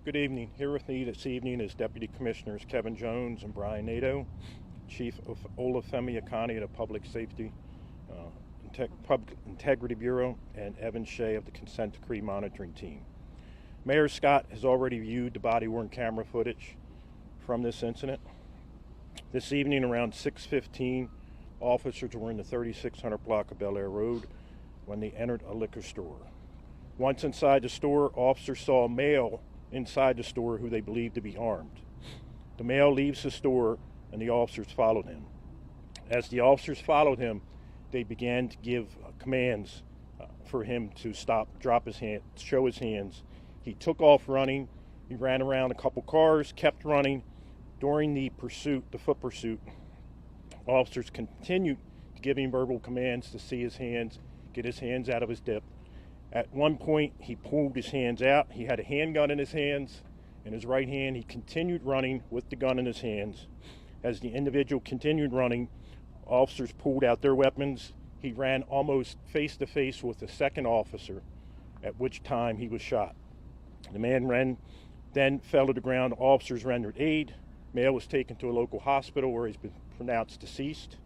Good evening. Here with me this evening is Deputy Commissioners Kevin Jones and Brian Nadeau, Chief of Olafemi Akani of the Public Safety Public Integrity Bureau, and Evan Shea of the Consent Decree Monitoring Team. Mayor Scott has already viewed the body-worn camera footage from this incident. This evening around 6:15, officers were in the 3600 block of Belair Road when they entered a liquor store. Once inside the store, officers saw a male inside the store who they believed to be armed. The male leaves the store and the officers followed him. As the officers followed him, they began to give commands for him to stop, drop his hand, show his hands. He took off running. He ran around a couple cars, kept running. During the pursuit, the foot pursuit, officers continued to give him verbal commands to see his hands, get his hands out of his dip. At one point, he pulled his hands out. He had a handgun in his hands. In his right hand, he continued running with the gun in his hands. As the individual continued running, officers pulled out their weapons. He ran almost face to face with the second officer, at which time he was shot. The man then fell to the ground. Officers rendered aid. Male was taken to a local hospital where he's been pronounced deceased.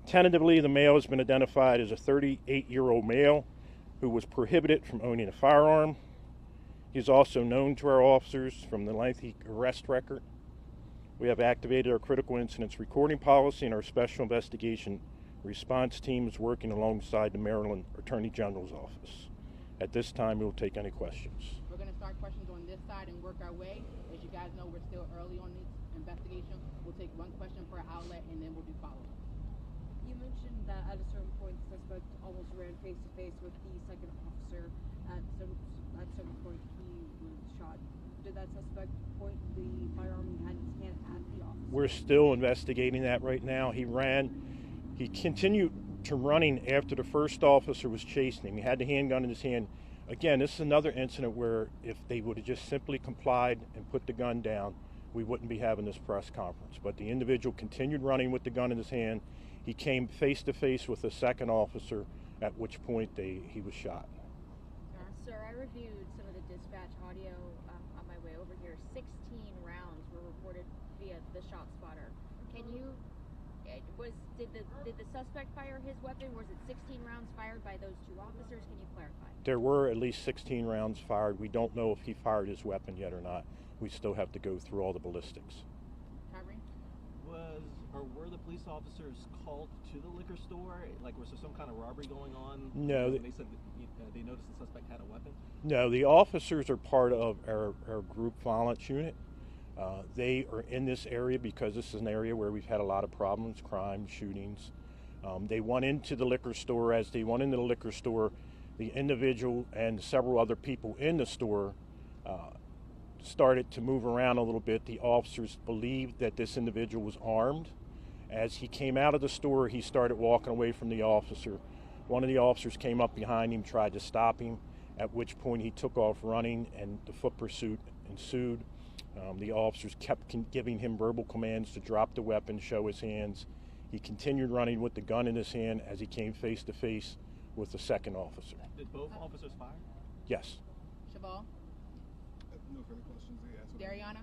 Tentatively, the male has been identified as a 38-year-old male who was prohibited from owning a firearm. He's also known to our officers from the lengthy arrest record. We have activated our critical incidents recording policy, and our special investigation response team is working alongside the Maryland Attorney General's office. At this time, we will take any questions. We're going to start questions on this side and work our way. As you guys know, we're still early on this investigation. We'll take one question per outlet, and then we'll do follow-up. You mentioned that at a certain point, the suspect almost ran face-to-face with the second officer. At some point, he was shot. Did that suspect point the firearm he had in his hand at the officer? We're still investigating that right now. He continued to running after the first officer was chasing him. He had the handgun in his hand. Again, this is another incident where if they would have just simply complied and put the gun down, we wouldn't be having this press conference. But the individual continued running with the gun in his hand. He came face to face with the second officer, at which point he was shot. Sir, I reviewed some of the dispatch audio on my way over here. 16 rounds were reported via the shot spotter. Did the suspect fire his weapon? Was it 16 rounds fired by those two officers? Can you clarify? There were at least 16 rounds fired. We don't know if he fired his weapon yet or not. We still have to go through all the ballistics. Were the police officers called to the liquor store? Like, was there some kind of robbery going on? No. They said that they noticed the suspect had a weapon? No, the officers are part of our group violence unit. They are in this area because this is an area where we've had a lot of problems, crime, shootings. They went into the liquor store. As they went into the liquor store, the individual and several other people in the store started to move around a little bit. The officers believed that this individual was armed. As he came out of the store, he started walking away from the officer. One of the officers came up behind him, tried to stop him, at which point he took off running and the foot pursuit ensued. The officers kept giving him verbal commands to drop the weapon, show his hands. He continued running with the gun in his hand as he came face to face with the second officer. Did both officers fire? Yes. Shabal? No further questions. Dariana?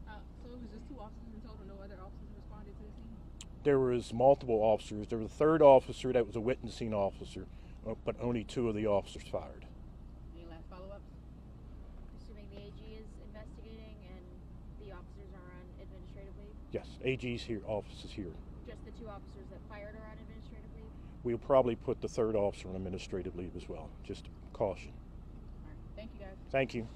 So it was just two officers in total, no other officers responded to the scene? There was multiple officers. There was a third officer that was a witnessing officer, but only two of the officers fired. Any last follow-ups? Assuming the AG is investigating and the officers are on administrative leave? Yes, AG's here, office is here. Just the two officers that fired are on administrative leave? We'll probably put the third officer on administrative leave as well, just caution. All right. Thank you, guys. Thank you.